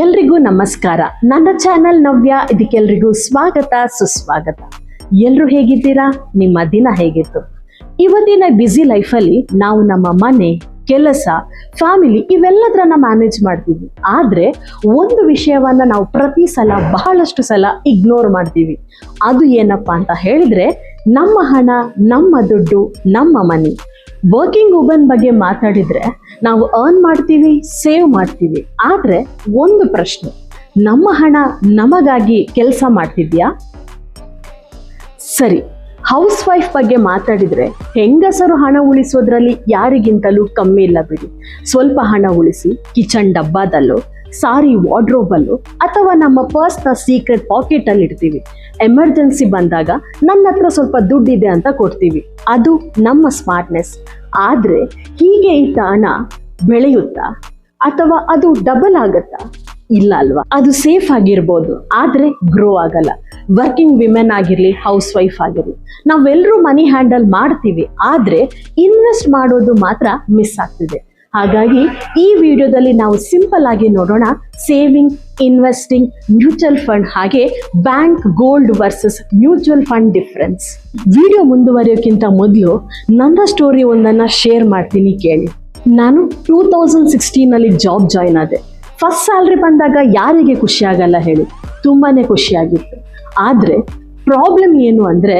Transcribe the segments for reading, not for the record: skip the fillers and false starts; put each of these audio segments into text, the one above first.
ಎಲ್ರಿಗೂ ನಮಸ್ಕಾರ. ನನ್ನ ಚಾನೆಲ್ ನವ್ಯ, ಇದಕ್ಕೆಲ್ರಿಗೂ ಸ್ವಾಗತ ಸುಸ್ವಾಗತ. ಎಲ್ರು ಹೇಗಿದ್ದೀರಾ? ನಿಮ್ಮ ದಿನ ಹೇಗಿತ್ತು? ಇವತ್ತಿನ ಬ್ಯುಸಿ ಲೈಫಲ್ಲಿ ನಾವು ನಮ್ಮ ಮನೆ, ಕೆಲಸ, ಫ್ಯಾಮಿಲಿ ಇವೆಲ್ಲದನ್ನ ಮ್ಯಾನೇಜ್ ಮಾಡ್ತೀವಿ. ಆದ್ರೆ ಒಂದು ವಿಷಯವನ್ನ ನಾವು ಪ್ರತಿ ಸಲ ಬಹಳಷ್ಟು ಸಲ ಇಗ್ನೋರ್ ಮಾಡ್ತೀವಿ. ಅದು ಏನಪ್ಪಾ ಅಂತ ಹೇಳಿದ್ರೆ ನಮ್ಮ ಹಣ, ನಮ್ಮ ದುಡ್ಡು, ನಮ್ಮ ಮನಿ. ವರ್ಕಿಂಗ್ ವುಮನ್ ಬಗ್ಗೆ ಮಾತಾಡಿದ್ರೆ ನಾವು ಅರ್ನ್ ಮಾಡ್ತೀವಿ, ಸೇವ್ ಮಾಡ್ತೀವಿ. ಆದ್ರೆ ಒಂದು ಪ್ರಶ್ನೆ, ನಮ್ಮ ಹಣ ನಮಗಾಗಿ ಕೆಲಸ ಮಾಡ್ತಿದ್ಯಾ? ಸರಿ, ಹೌಸ್ ವೈಫ್ ಬಗ್ಗೆ ಮಾತಾಡಿದ್ರೆ ಹೆಂಗಸರು ಹಣ ಉಳಿಸೋದ್ರಲ್ಲಿ ಯಾರಿಗಿಂತಲೂ ಕಮ್ಮಿ ಇಲ್ಲ ಬಿಡಿ. ಸ್ವಲ್ಪ ಹಣ ಉಳಿಸಿ ಕಿಚನ್ ಡಬ್ಬಾದಲ್ಲೋ, ಸಾರಿ ವಾರ್ಡ್ರೋಬಲ್ಲೋ ಅಥವಾ ನಮ್ಮ ಪರ್ಸ್ನ ಸೀಕ್ರೆಟ್ ಪಾಕೆಟ್ ಅಲ್ಲಿ ಇಡ್ತೀವಿ. ಎಮರ್ಜೆನ್ಸಿ ಬಂದಾಗ ನನ್ನ ಹತ್ರ ಸ್ವಲ್ಪ ದುಡ್ಡಿದೆ ಅಂತ ಕೊಡ್ತೀವಿ. ಅದು ನಮ್ಮ ಸ್ಮಾರ್ಟ್ನೆಸ್. ಆದ್ರೆ ಹೀಗೆ ಇಟ್ಟ ಹಣ ಬೆಳೆಯುತ್ತಾ ಅಥವಾ ಅದು ಡಬಲ್ ಆಗತ್ತಾ? ಇಲ್ಲ ಅಲ್ವಾ? ಅದು ಸೇಫ್ ಆಗಿರ್ಬೋದು, ಆದ್ರೆ ಗ್ರೋ ಆಗಲ್ಲ. ವರ್ಕಿಂಗ್ ವಿಮೆನ್ ಆಗಿರ್ಲಿ, ಹೌಸ್ ವೈಫ್ ಆಗಿರ್ಲಿ, ನಾವೆಲ್ಲರೂ ಮನಿ ಹ್ಯಾಂಡಲ್ ಮಾಡ್ತೀವಿ, ಆದ್ರೆ ಇನ್ವೆಸ್ಟ್ ಮಾಡೋದು ಮಾತ್ರ ಮಿಸ್ ಆಗ್ತಿದೆ. ಹಾಗಾಗಿ ಈ ವಿಡಿಯೋದಲ್ಲಿ ನಾವು ಸಿಂಪಲ್ ಆಗಿ ನೋಡೋಣ ಸೇವಿಂಗ್, ಇನ್ವೆಸ್ಟಿಂಗ್, ಮ್ಯೂಚುವಲ್ ಫಂಡ್ ಹಾಗೆ bank, gold versus mutual fund difference. Video ಮುಂದುವರಿಯೋಕ್ಕಿಂತ ಮೊದಲು ನನ್ನ ಸ್ಟೋರಿ ಒಂದನ್ನ ಶೇರ್ ಮಾಡ್ತೀನಿ, ಕೇಳಿ. ನಾನು 2016 ಜಾಬ್ ಜಾಯ್ನ್ ಆದೆ. ಫಸ್ಟ್ ಸ್ಯಾಲ್ರಿ ಬಂದಾಗ ಯಾರಿಗೆ ಖುಷಿ ಆಗಲ್ಲ ಹೇಳಿ? ತುಂಬಾನೇ ಖುಷಿಯಾಗಿತ್ತು. ಆದ್ರೆ ಪ್ರಾಬ್ಲಮ್ ಏನು ಅಂದ್ರೆ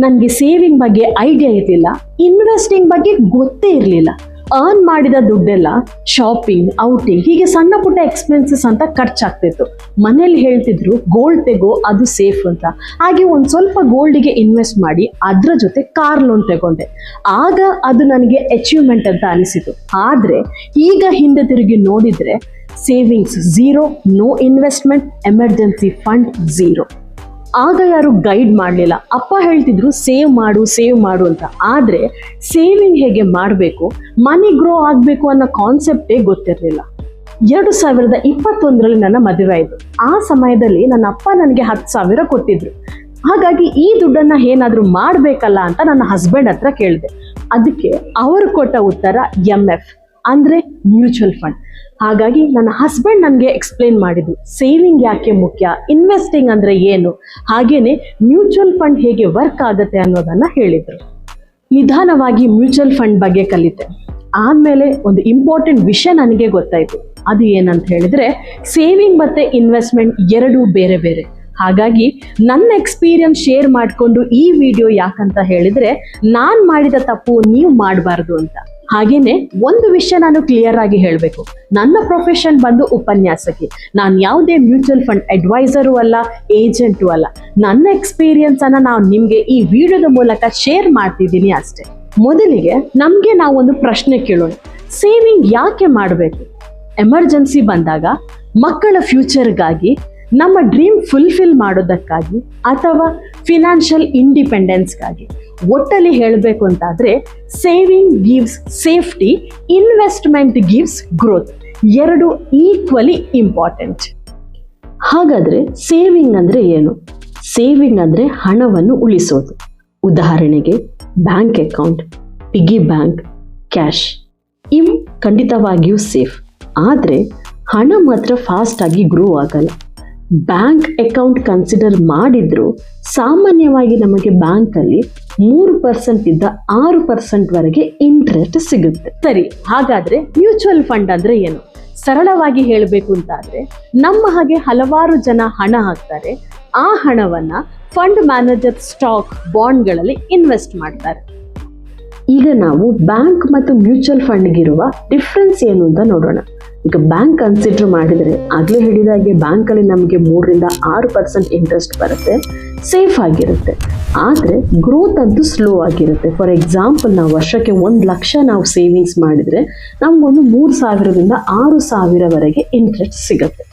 ನನಗೆ ಸೇವಿಂಗ್ ಬಗ್ಗೆ ಐಡಿಯಾ ಇರಲಿಲ್ಲ, ಇನ್ವೆಸ್ಟಿಂಗ್ ಬಗ್ಗೆ ಗೊತ್ತೇ ಇರಲಿಲ್ಲ. ಅರ್ನ್ ಮಾಡಿದ ದುಡ್ಡೆಲ್ಲ ಶಾಪಿಂಗ್, ಔಟಿಂಗ್ ಹೀಗೆ ಸಣ್ಣ ಪುಟ್ಟ ಎಕ್ಸ್ಪೆನ್ಸಸ್ ಅಂತ ಖರ್ಚಾಗ್ತಿತ್ತು. ಮನೇಲಿ ಹೇಳ್ತಿದ್ರು ಗೋಲ್ಡ್ ತೆಗೋ, ಅದು ಸೇಫ್ ಅಂತ. ಹಾಗೆ ಒಂದು ಸ್ವಲ್ಪ ಗೋಲ್ಡಿಗೆ ಇನ್ವೆಸ್ಟ್ ಮಾಡಿ ಅದರ ಜೊತೆ ಕಾರ್ ಲೋನ್ ತಗೊಂಡೆ. ಆಗ ಅದು ನನಗೆ ಅಚೀವ್ಮೆಂಟ್ ಅಂತ ಅನಿಸಿತು. ಆದ್ರೆ ಈಗ ಹಿಂದೆ ತಿರುಗಿ ನೋಡಿದ್ರೆ savings zero, no investment, emergency fund zero. ಆಗ ಯಾರು ಗೈಡ್ ಮಾಡಲಿಲ್ಲ. ಅಪ್ಪ ಹೇಳ್ತಿದ್ರು ಸೇವ್ ಮಾಡು ಅಂತ. ಆದರೆ ಸೇವಿಂಗ್ ಹೇಗೆ ಮಾಡಬೇಕು, ಮನಿ ಗ್ರೋ ಆಗಬೇಕು ಅನ್ನೋ ಕಾನ್ಸೆಪ್ಟೇ ಗೊತ್ತಿರಲಿಲ್ಲ. 2021 ನನ್ನ ಮದುವೆ ಆಯಿತು. ಆ ಸಮಯದಲ್ಲಿ ನನ್ನ ಅಪ್ಪ ನನಗೆ 10,000 ಕೊಟ್ಟಿದ್ರು. ಹಾಗಾಗಿ ಈ ದುಡ್ಡನ್ನು ಏನಾದರೂ ಮಾಡಬೇಕಲ್ಲ ಅಂತ ನನ್ನ ಹಸ್ಬೆಂಡ್ ಹತ್ರ ಕೇಳಿದೆ. ಅದಕ್ಕೆ ಅವರು ಕೊಟ್ಟ ಉತ್ತರ MF ಅಂದರೆ ಮ್ಯೂಚುವಲ್ ಫಂಡ್. ಹಾಗಾಗಿ ನನ್ನ ಹಸ್ಬೆಂಡ್ ನನಗೆ ಎಕ್ಸ್ಪ್ಲೇನ್ ಮಾಡಿದ್ರು ಸೇವಿಂಗ್ ಯಾಕೆ ಮುಖ್ಯ, ಇನ್ವೆಸ್ಟಿಂಗ್ ಅಂದರೆ ಏನು, ಹಾಗೇನೆ ಮ್ಯೂಚುವಲ್ ಫಂಡ್ ಹೇಗೆ ವರ್ಕ್ ಆಗುತ್ತೆ ಅನ್ನೋದನ್ನ ಹೇಳಿದ್ರು. ನಿಧಾನವಾಗಿ ಮ್ಯೂಚುವಲ್ ಫಂಡ್ ಬಗ್ಗೆ ಕಲಿತೆ. ಆದಮೇಲೆ ಒಂದು ಇಂಪಾರ್ಟೆಂಟ್ ವಿಷಯ ನನಗೆ ಗೊತ್ತಾಯಿತು. ಅದು ಏನಂತ ಹೇಳಿದ್ರೆ ಸೇವಿಂಗ್ ಮತ್ತೆ ಇನ್ವೆಸ್ಟ್ಮೆಂಟ್ ಎರಡೂ ಬೇರೆ ಬೇರೆ. ಹಾಗಾಗಿ ನನ್ನ ಎಕ್ಸ್ಪೀರಿಯನ್ಸ್ ಶೇರ್ ಮಾಡಿಕೊಂಡು ಈ ವಿಡಿಯೋ ಯಾಕಂತ ಹೇಳಿದ್ರೆ ನಾನು ಮಾಡಿದ ತಪ್ಪು ನೀವು ಮಾಡಬಾರ್ದು ಅಂತ. ಹಾಗೇನೆ ಒಂದು ವಿಷಯ ನಾನು ಕ್ಲಿಯರ್ ಆಗಿ ಹೇಳಬೇಕು, ನನ್ನ ಪ್ರೊಫೆಷನ್ ಬಂದು ಉಪನ್ಯಾಸಕಿ. ನಾನು ಯಾವುದೇ ಮ್ಯೂಚುವಲ್ ಫಂಡ್ ಅಡ್ವೈಸರು ಅಲ್ಲ, ಏಜೆಂಟು ಅಲ್ಲ. ನನ್ನ ಎಕ್ಸ್ಪೀರಿಯನ್ಸ್ ಅನ್ನ ನಾನು ನಿಮ್ಗೆ ಈ ವಿಡಿಯೋದ ಮೂಲಕ ಶೇರ್ ಮಾಡ್ತಿದ್ದೀನಿ ಅಷ್ಟೇ. ಮೊದಲಿಗೆ ನಮ್ಗೆ ನಾವೊಂದು ಪ್ರಶ್ನೆ ಕೇಳೋಣ, ಸೇವಿಂಗ್ ಯಾಕೆ ಮಾಡಬೇಕು? ಎಮರ್ಜೆನ್ಸಿ ಬಂದಾಗ, ಮಕ್ಕಳ ಫ್ಯೂಚರ್ಗಾಗಿ, ನಮ್ಮ ಡ್ರೀಮ್ ಫುಲ್ಫಿಲ್ ಮಾಡೋದಕ್ಕಾಗಿ, ಅಥವಾ ಫಿನಾನ್ಷಿಯಲ್ ಇಂಡಿಪೆಂಡೆನ್ಸ್ಗಾಗಿ? ಒಟ್ಟಲ್ಲಿ ಹೇಳಬೇಕು ಅಂತಾದ್ರೆ saving gives safety, investment gives growth. ಎರಡು ಈಕ್ವಲಿ ಇಂಪಾರ್ಟೆಂಟ್. ಹಾಗಾದ್ರೆ ಸೇವಿಂಗ್ ಅಂದ್ರೆ ಏನು? ಸೇವಿಂಗ್ ಅಂದ್ರೆ ಹಣವನ್ನು ಉಳಿಸೋದು. ಉದಾಹರಣೆಗೆ ಬ್ಯಾಂಕ್ ಅಕೌಂಟ್, ಪಿಗಿ ಬ್ಯಾಂಕ್, ಕ್ಯಾಶ್. ಇವು ಖಂಡಿತವಾಗಿಯೂ ಸೇಫ್. ಆದರೆ ಹಣ ಮಾತ್ರ ಫಾಸ್ಟ್ ಆಗಿ ಗ್ರೋ ಆಗಲ್ಲ. ಬ್ಯಾಂಕ್ ಅಕೌಂಟ್ ಕನ್ಸಿಡರ್ ಮಾಡಿದ್ರು ಸಾಮಾನ್ಯವಾಗಿ ನಮಗೆ ಬ್ಯಾಂಕಲ್ಲಿ 3% ಇಂದ 6% ವರೆಗೆ ಇಂಟ್ರೆಸ್ಟ್ ಸಿಗುತ್ತೆ. ಸರಿ, ಹಾಗಾದ್ರೆ ಮ್ಯೂಚುವಲ್ ಫಂಡ್ ಅಂದ್ರೆ ಏನು? ಸರಳವಾಗಿ ಹೇಳಬೇಕು ಅಂತಾದ್ರೆ ನಮ್ಮ ಹಾಗೆ ಹಲವಾರು ಜನ ಹಣ ಹಾಕ್ತಾರೆ. ಆ ಹಣವನ್ನ ಫಂಡ್ ಮ್ಯಾನೇಜರ್ ಸ್ಟಾಕ್, ಬಾಂಡ್ಗಳಲ್ಲಿ ಇನ್ವೆಸ್ಟ್ ಮಾಡ್ತಾರೆ. ಈಗ ನಾವು ಬ್ಯಾಂಕ್ ಮತ್ತು ಮ್ಯೂಚುವಲ್ ಫಂಡ್ಗಿರುವ ಡಿಫ್ರೆನ್ಸ್ ಏನು ಅಂತ ನೋಡೋಣ. ಈಗ ಬ್ಯಾಂಕ್ ಕನ್ಸಿಡರ್ ಮಾಡಿದರೆ ಆಗಲೇ ಹೇಳಿದಾಗೆ ಬ್ಯಾಂಕಲ್ಲಿ ನಮಗೆ 3% 6% ಇಂಟ್ರೆಸ್ಟ್ ಬರುತ್ತೆ, ಸೇಫ್ ಆಗಿರುತ್ತೆ. ಆದರೆ ಗ್ರೋತ್ ಅಂತೂ ಸ್ಲೋ ಆಗಿರುತ್ತೆ. ಫಾರ್ ಎಕ್ಸಾಂಪಲ್, ನಾವು ವರ್ಷಕ್ಕೆ 1 ಲಕ್ಷ ನಾವು ಸೇವಿಂಗ್ಸ್ ಮಾಡಿದರೆ ನಮಗೊಂದು 3,000ದಿಂದ 6,000ವರೆಗೆ ಇಂಟ್ರೆಸ್ಟ್ ಸಿಗುತ್ತೆ.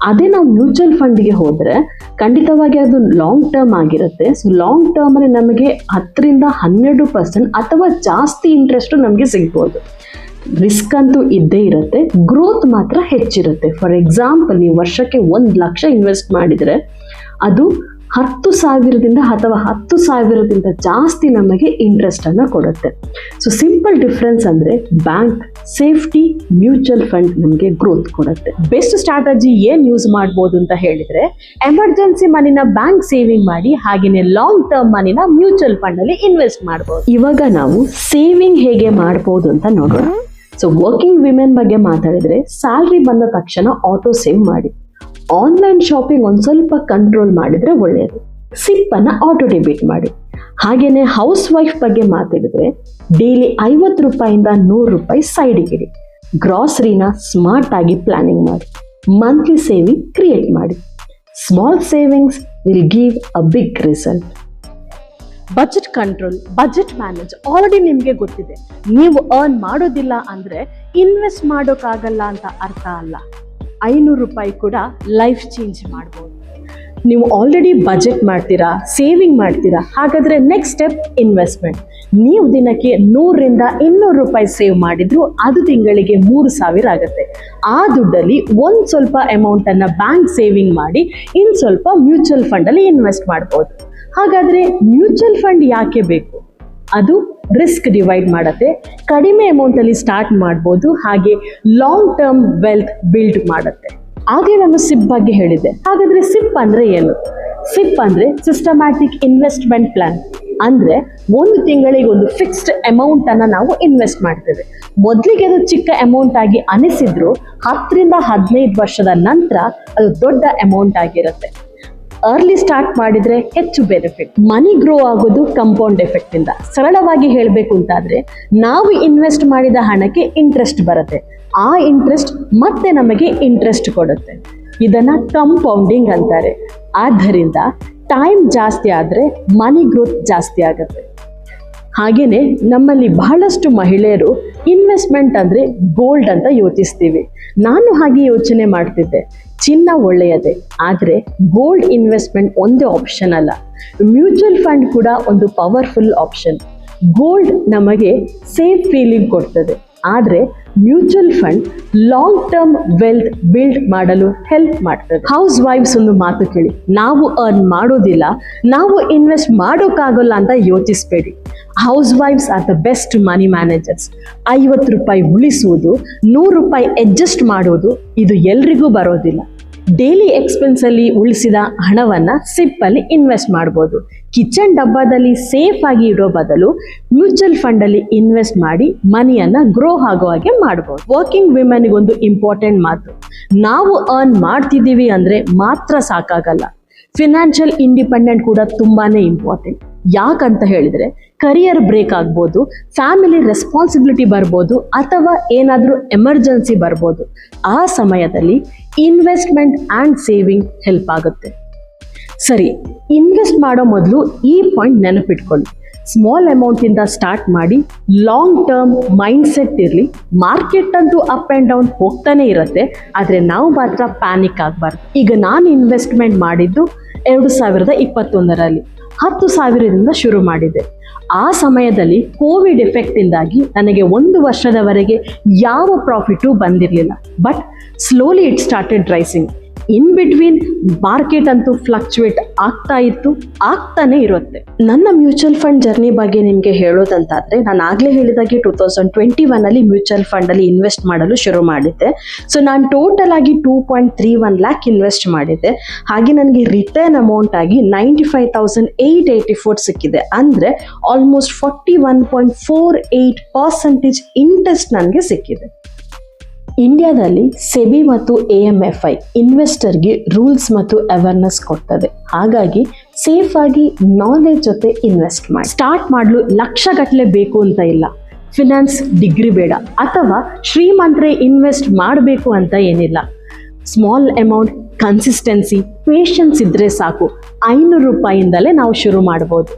ಅದೇ ನಾವು ಮ್ಯೂಚುವಲ್ ಫಂಡ್ಗೆ ಹೋದರೆ ಖಂಡಿತವಾಗಿ ಅದು ಲಾಂಗ್ ಟರ್ಮ್ ಆಗಿರುತ್ತೆ. ಸೊ ಲಾಂಗ್ ಟರ್ಮಲ್ಲಿ ನಮಗೆ 10ರಿಂದ 12% ಅಥವಾ ಜಾಸ್ತಿ ಇಂಟ್ರೆಸ್ಟ್ ನಮಗೆ ಸಿಗ್ಬೋದು. ರಿಸ್ಕ್ ಅಂತೂ ಇದ್ದೇ ಇರುತ್ತೆ, ಗ್ರೋತ್ ಮಾತ್ರ ಹೆಚ್ಚಿರುತ್ತೆ. ಫಾರ್ ಎಕ್ಸಾಂಪಲ್, ನೀವು ವರ್ಷಕ್ಕೆ 1 ಲಕ್ಷ ಇನ್ವೆಸ್ಟ್ ಮಾಡಿದರೆ ಅದು 10,000ದಿಂದ ಅಥವಾ 10,000ದಿಂದ ಜಾಸ್ತಿ ನಮಗೆ ಇಂಟ್ರೆಸ್ಟ್ ಅನ್ನ ಕೊಡುತ್ತೆ. ಸೊ ಸಿಂಪಲ್ ಡಿಫ್ರೆನ್ಸ್ ಅಂದ್ರೆ ಬ್ಯಾಂಕ್ ಸೇಫ್ಟಿ, ಮ್ಯೂಚುವಲ್ ಫಂಡ್ ನಮಗೆ ಗ್ರೋತ್ ಕೊಡುತ್ತೆ. ಬೆಸ್ಟ್ ಸ್ಟ್ರಾಟಜಿ ಏನ್ ಯೂಸ್ ಮಾಡ್ಬೋದು ಅಂತ ಹೇಳಿದ್ರೆ, ಎಮರ್ಜೆನ್ಸಿ ಮನಿನ ಬ್ಯಾಂಕ್ ಸೇವಿಂಗ್ ಮಾಡಿ, ಹಾಗೇನೆ ಲಾಂಗ್ ಟರ್ಮ್ ಮನಿನ ಮ್ಯೂಚುವಲ್ ಫಂಡ್ ಅಲ್ಲಿ ಇನ್ವೆಸ್ಟ್ ಮಾಡಬಹುದು. ಇವಾಗ ನಾವು ಸೇವಿಂಗ್ ಹೇಗೆ ಮಾಡಬಹುದು ಅಂತ ನೋಡೋಣ. ಸೊ ವರ್ಕಿಂಗ್ ವಿಮೆನ್ ಬಗ್ಗೆ ಮಾತಾಡಿದ್ರೆ, ಸ್ಯಾಲ್ರಿ ಬಂದ ತಕ್ಷಣ ಆಟೋ ಸೇವ್ ಮಾಡಿ, ಆನ್ಲೈನ್ ಶಾಪಿಂಗ್ ಒಂದ್ ಸ್ವಲ್ಪ ಕಂಟ್ರೋಲ್ ಮಾಡಿದ್ರೆ ಒಳ್ಳೆಯದು, ಸಿಪ್ ಅನ್ನ ಆಟೋ ಡೆಬಿಟ್ ಮಾಡಿ. ಹಾಗೇನೆ ಹೌಸ್ ವೈಫ್ ಬಗ್ಗೆ ಮಾತಾಡಿದ್ರೆ, ಡೈಲಿ 50 ರೂಪಾಯಿಂದ 100 ರೂಪಾಯಿ ಸೈಡ್ಗೆ ಇಡಿ, ಗ್ರಾಸರಿನ ಸ್ಮಾರ್ಟ್ ಆಗಿ ಪ್ಲಾನಿಂಗ್ ಮಾಡಿ, ಮಂತ್ಲಿ ಸೇವಿಂಗ್ ಕ್ರಿಯೇಟ್ ಮಾಡಿ. Small savings will give a big result. Budget control, budget manage already ನಿಮಗೆ ಗೊತ್ತಿದೆ. ನೀವು ಅರ್ನ್ ಮಾಡೋದಿಲ್ಲ ಅಂದ್ರೆ ಇನ್ವೆಸ್ಟ್ ಮಾಡೋಕ್ಕಾಗಲ್ಲ ಅಂತ ಅರ್ಥ ಅಲ್ಲ. 500 ರೂಪಾಯಿ ಕೂಡ ಲೈಫ್ ಚೇಂಜ್ ಮಾಡ್ಬೋದು. ನೀವು ಆಲ್ರೆಡಿ ಬಜೆಟ್ ಮಾಡ್ತೀರಾ, ಸೇವಿಂಗ್ ಮಾಡ್ತೀರಾ, ಹಾಗಾದ್ರೆ ನೆಕ್ಸ್ಟ್ ಸ್ಟೆಪ್ ಇನ್ವೆಸ್ಟ್ಮೆಂಟ್. ನೀವು ದಿನಕ್ಕೆ 100ರಿಂದ 200 ರೂಪಾಯಿ ಸೇವ್ ಮಾಡಿದ್ರು ಅದು ತಿಂಗಳಿಗೆ 3,000 ಆಗುತ್ತೆ. ಆ ದುಡ್ಡಲ್ಲಿ ಒಂದ್ ಸ್ವಲ್ಪ ಅಮೌಂಟ್ ಅನ್ನ ಬ್ಯಾಂಕ್ ಸೇವಿಂಗ್ ಮಾಡಿ, ಇನ್ ಸ್ವಲ್ಪ ಮ್ಯೂಚುವಲ್ ಫಂಡ್ ಅಲ್ಲಿ ಇನ್ವೆಸ್ಟ್ ಮಾಡ್ಬೋದು. ಹಾಗಾದ್ರೆ ಮ್ಯೂಚುವಲ್ ಫಂಡ್ ಯಾಕೆ ಬೇಕು? ಅದು ರಿಸ್ಕ್ ಡಿವೈಡ್ ಮಾಡುತ್ತೆ, ಕಡಿಮೆ ಅಮೌಂಟ್ ಅಲ್ಲಿ ಸ್ಟಾರ್ಟ್ ಮಾಡ್ಬೋದು, ಹಾಗೆ ಲಾಂಗ್ ಟರ್ಮ್ ವೆಲ್ತ್ ಬಿಲ್ಡ್ ಮಾಡುತ್ತೆ. ಹಾಗೆ ನಾನು ಸಿಪ್ ಬಗ್ಗೆ ಹೇಳಿದ್ದೆ. ಹಾಗಾದ್ರೆ ಸಿಪ್ ಅಂದ್ರೆ ಏನು? ಸಿಪ್ ಅಂದ್ರೆ ಸಿಸ್ಟಮ್ಯಾಟಿಕ್ ಇನ್ವೆಸ್ಟ್ಮೆಂಟ್ ಪ್ಲಾನ್. ಅಂದ್ರೆ ಒಂದು ತಿಂಗಳಿಗೆ ಒಂದು ಫಿಕ್ಸ್ಡ್ ಅಮೌಂಟ್ ಅನ್ನ ನಾವು ಇನ್ವೆಸ್ಟ್ ಮಾಡ್ತೇವೆ. ಮೊದಲಿಗೆ ಅದು ಚಿಕ್ಕ ಅಮೌಂಟ್ ಆಗಿ ಅನಿಸಿದ್ರು 10ರಿಂದ 15 ವರ್ಷದ ನಂತರ ಅದು ದೊಡ್ಡ ಅಮೌಂಟ್ ಆಗಿರುತ್ತೆ. ಅರ್ಲಿ ಸ್ಟಾರ್ಟ್ ಮಾಡಿದ್ರೆ ಹೆಚ್ಚು ಬೆನಿಫಿಟ್. ಮನಿ ಗ್ರೋ ಆಗೋದು ಕಂಪೌಂಡ್ ಎಫೆಕ್ಟ್ ಇಂದ. ಸರಳವಾಗಿ ಹೇಳಬೇಕು ಅಂತಾದ್ರೆ, ನಾವು ಇನ್ವೆಸ್ಟ್ ಮಾಡಿದ ಹಣಕ್ಕೆ ಇಂಟ್ರೆಸ್ಟ್ ಬರುತ್ತೆ, ಆ ಇಂಟ್ರೆಸ್ಟ್ ಮತ್ತೆ ನಮಗೆ ಇಂಟ್ರೆಸ್ಟ್ ಕೊಡುತ್ತೆ. ಇದನ್ನ ಕಂಪೌಂಡಿಂಗ್ ಅಂತಾರೆ. ಆದ್ದರಿಂದ ಟೈಮ್ ಜಾಸ್ತಿ ಆದ್ರೆ ಮನಿ ಗ್ರೋತ್ ಜಾಸ್ತಿ ಆಗುತ್ತೆ. ಹಾಗೇನೆ ನಮ್ಮಲ್ಲಿ ಬಹಳಷ್ಟು ಮಹಿಳೆಯರು ಇನ್ವೆಸ್ಟ್ಮೆಂಟ್ ಅಂದ್ರೆ ಗೋಲ್ಡ್ ಅಂತ ಯೋಚಿಸ್ತೀವಿ. ನಾನು ಹಾಗೆ ಯೋಚನೆ ಮಾಡ್ತಿದ್ದೆ. ಚಿನ್ನ ಒಳ್ಳೆಯದೇ, ಆದರೆ ಗೋಲ್ಡ್ ಇನ್ವೆಸ್ಟ್ಮೆಂಟ್ ಒಂದೇ ಆಪ್ಷನ್ ಅಲ್ಲ. ಮ್ಯೂಚುವಲ್ ಫಂಡ್ ಕೂಡ ಒಂದು ಪವರ್ಫುಲ್ ಆಪ್ಷನ್. ಗೋಲ್ಡ್ ನಮಗೆ ಸೇಫ್ ಫೀಲಿಂಗ್ ಕೊಡ್ತದೆ, ಆದರೆ mutual fund long term wealth build ಮಾಡಲು ಹೆಲ್ಪ್ ಮಾಡ್ತದೆ. ಹೌಸ್ ವೈಫ್ಸ್ ಒಂದು ಮಾತು ಕೇಳಿ, ನಾವು ಅರ್ನ್ ಮಾಡೋದಿಲ್ಲ, ನಾವು ಇನ್ವೆಸ್ಟ್ ಮಾಡೋಕ್ಕಾಗಲ್ಲ ಅಂತ ಯೋಚಿಸಬೇಡಿ. House wives are the best money managers. 50 ರೂಪಾಯಿ ಉಳಿಸುವುದು, 100 ರೂಪಾಯಿ ಅಡ್ಜಸ್ಟ್ ಮಾಡೋದು ಇದು ಎಲ್ರಿಗೂ ಬರೋದಿಲ್ಲ. ಡೈಲಿ ಎಕ್ಸ್ಪೆನ್ಸ್ ಅಲ್ಲಿ ಉಳಿಸಿದ ಹಣವನ್ನ ಸಿಪ್ ಅಲ್ಲಿ ಇನ್ವೆಸ್ಟ್ ಮಾಡಬಹುದು. ಕಿಚನ್ ಡಬ್ಬದಲ್ಲಿ ಸೇಫ್ ಆಗಿ ಇಡೋ ಬದಲು ಮ್ಯೂಚುವಲ್ ಫಂಡ್ ಅಲ್ಲಿ ಇನ್ವೆಸ್ಟ್ ಮಾಡಿ ಮನಿಯನ್ನ ಗ್ರೋ ಆಗೋ ಹಾಗೆ ಮಾಡಬಹುದು. ವರ್ಕಿಂಗ್ ವಿಮೆನ್ಗೆ ಒಂದು ಇಂಪಾರ್ಟೆಂಟ್ ಮಾತು, ನಾವು ಅರ್ನ್ ಮಾಡ್ತಿದ್ದೀವಿ ಅಂದ್ರೆ ಮಾತ್ರ ಸಾಕಾಗಲ್ಲ. ಫಿನಾನ್ಷಿಯಲ್ ಇಂಡಿಪೆಂಡೆಂಟ್ ಕೂಡ ತುಂಬಾನೇ ಇಂಪಾರ್ಟೆಂಟ್. ಯಾಕಂತ ಹೇಳಿದ್ರೆ, ಕರಿಯರ್ ಬ್ರೇಕ್ ಆಗ್ಬೋದು, ಫ್ಯಾಮಿಲಿ ರೆಸ್ಪಾನ್ಸಿಬಿಲಿಟಿ ಬರ್ಬೋದು, ಅಥವಾ ಏನಾದರೂ ಎಮರ್ಜೆನ್ಸಿ ಬರ್ಬೋದು. ಆ ಸಮಯದಲ್ಲಿ ಇನ್ವೆಸ್ಟ್ಮೆಂಟ್ ಆ್ಯಂಡ್ ಸೇವಿಂಗ್ ಹೆಲ್ಪ್ ಆಗುತ್ತೆ. ಸರಿ, ಇನ್ವೆಸ್ಟ್ ಮಾಡೋ ಮೊದಲು ಈ ಪಾಯಿಂಟ್ ನೆನಪಿಟ್ಕೊಳ್ಳಿ. ಸ್ಮಾಲ್ ಅಮೌಂಟಿಂದ ಸ್ಟಾರ್ಟ್ ಮಾಡಿ, ಲಾಂಗ್ ಟರ್ಮ್ ಮೈಂಡ್ ಸೆಟ್ ಇರಲಿ. ಮಾರ್ಕೆಟ್ ಅಂತೂ ಅಪ್ ಆ್ಯಂಡ್ ಡೌನ್ ಹೋಗ್ತಾನೆ ಇರುತ್ತೆ, ಆದರೆ ನಾವು ಮಾತ್ರ ಪ್ಯಾನಿಕ್ ಆಗಬಾರ್ದು. ಈಗ ನಾನು ಇನ್ವೆಸ್ಟ್ಮೆಂಟ್ ಮಾಡಿದ್ದು 2021ರಲ್ಲಿ 10,000ರಿಂದ ಶುರು ಮಾಡಿದೆ. ಆ ಸಮಯದಲ್ಲಿ ಕೋವಿಡ್ ಎಫೆಕ್ಟಿಂದಾಗಿ ನನಗೆ 1 ವರ್ಷದವರೆಗೆ ಯಾವ ಪ್ರಾಫಿಟು ಬಂದಿರಲಿಲ್ಲ. But slowly it started rising. In between market ಅಂತೂ ಫ್ಲಕ್ಚುಯೇಟ್ ಆಗ್ತಾ ಇತ್ತು, ಆಗ್ತಾನೆ ಇರುತ್ತೆ. ನನ್ನ ಮ್ಯೂಚುವಲ್ ಫಂಡ್ ಜರ್ನಿ ಬಗ್ಗೆ ನಿಮಗೆ ಹೇಳೋದಂತಾದ್ರೆ, ನಾನು ಆಗಲೇ ಹೇಳಿದಾಗೆ 2021ಅಲ್ಲಿ ಮ್ಯೂಚುವಲ್ ಫಂಡಲ್ಲಿ ಇನ್ವೆಸ್ಟ್ ಮಾಡಲು ಶುರು ಮಾಡಿದ್ದೆ. ಸೊ ನಾನು ಟೋಟಲ್ ಆಗಿ 2.31 ಲ್ಯಾಕ್ ಇನ್ವೆಸ್ಟ್ ಮಾಡಿದ್ದೆ. ಹಾಗೆ ನನಗೆ ರಿಟರ್ನ್ ಅಮೌಂಟ್ ಆಗಿ 95,884 ಸಿಕ್ಕಿದೆ. ಅಂದರೆ ಆಲ್ಮೋಸ್ಟ್ 41.48% ಇಂಟ್ರೆಸ್ಟ್ ನನಗೆ ಸಿಕ್ಕಿದೆ. ಇಂಡಿಯಾದಲ್ಲಿ ಸೆಬಿ ಮತ್ತು AMFI ಇನ್ವೆಸ್ಟರ್ಗೆ ರೂಲ್ಸ್ ಮತ್ತು ಅವೇರ್ನೆಸ್ ಕೊಡ್ತದೆ. ಹಾಗಾಗಿ ಸೇಫ್ ಆಗಿ ನಾಲೆಜ್ ಜೊತೆ ಇನ್ವೆಸ್ಟ್ ಮಾಡಿ. ಸ್ಟಾರ್ಟ್ ಮಾಡಲು ಲಕ್ಷಗಟ್ಟಲೆ ಬೇಕು ಅಂತ ಇಲ್ಲ, ಫಿನಾನ್ಸ್ ಡಿಗ್ರಿ ಬೇಡ, ಅಥವಾ ಶ್ರೀಮಂತರೇ ಇನ್ವೆಸ್ಟ್ ಮಾಡಬೇಕು ಅಂತ ಏನಿಲ್ಲ. ಸ್ಮಾಲ್ ಅಮೌಂಟ್, ಕನ್ಸಿಸ್ಟೆನ್ಸಿ, ಪೇಷನ್ಸ್ ಇದ್ರೆ ಸಾಕು. 500 ರೂಪಾಯಿಂದಲೇ ನಾವು ಶುರು ಮಾಡ್ಬೋದು.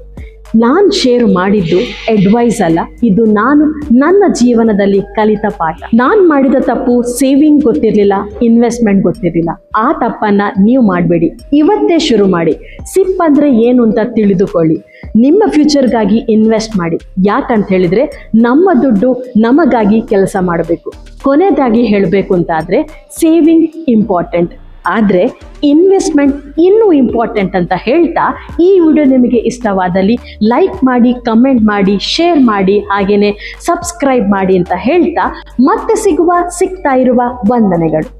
ನಾನು ಶೇರ್ ಮಾಡಿದ್ದು ಅಡ್ವೈಸ್ ಅಲ್ಲ, ಇದು ನಾನು ನನ್ನ ಜೀವನದಲ್ಲಿ ಕಲಿತ ಪಾಠ. ನಾನು ಮಾಡಿದ ತಪ್ಪು ಸೇವಿಂಗ್ ಗೊತ್ತಿರಲಿಲ್ಲ, ಇನ್ವೆಸ್ಟ್ಮೆಂಟ್ ಗೊತ್ತಿರಲಿಲ್ಲ. ಆ ತಪ್ಪನ್ನ ನೀವು ಮಾಡಬೇಡಿ, ಇವತ್ತೇ ಶುರು ಮಾಡಿ. ಸಿಪ್ ಅಂದ್ರೆ ಏನು ಅಂತ ತಿಳಿದುಕೊಳ್ಳಿ. ನಿಮ್ಮ ಫ್ಯೂಚರ್ಗಾಗಿ ಇನ್ವೆಸ್ಟ್ ಮಾಡಿ. ಯಾಕಂತ ಹೇಳಿದ್ರೆ ನಮ್ಮ ದುಡ್ಡು ನಮಗಾಗಿ ಕೆಲಸ ಮಾಡಬೇಕು. ಕೊನೆಯದಾಗಿ ಹೇಳಬೇಕು ಅಂತಾದ್ರೆ, ಸೇವಿಂಗ್ ಇಂಪಾರ್ಟೆಂಟ್, ಆದರೆ ಇನ್ವೆಸ್ಟ್ಮೆಂಟ್ ಇನ್ನೂ ಇಂಪಾರ್ಟೆಂಟ್ ಅಂತ ಹೇಳ್ತಾ ಈ ವಿಡಿಯೋ ನಿಮಗೆ ಇಷ್ಟವಾದಲ್ಲಿ ಲೈಕ್ ಮಾಡಿ, ಕಮೆಂಟ್ ಮಾಡಿ, ಶೇರ್ ಮಾಡಿ, ಹಾಗೇನೆ ಸಬ್ಸ್ಕ್ರೈಬ್ ಮಾಡಿ ಅಂತ ಹೇಳ್ತಾ ಮತ್ತೆ ಸಿಗ್ತಾ ಇರುವ ವಂದನೆಗಳು.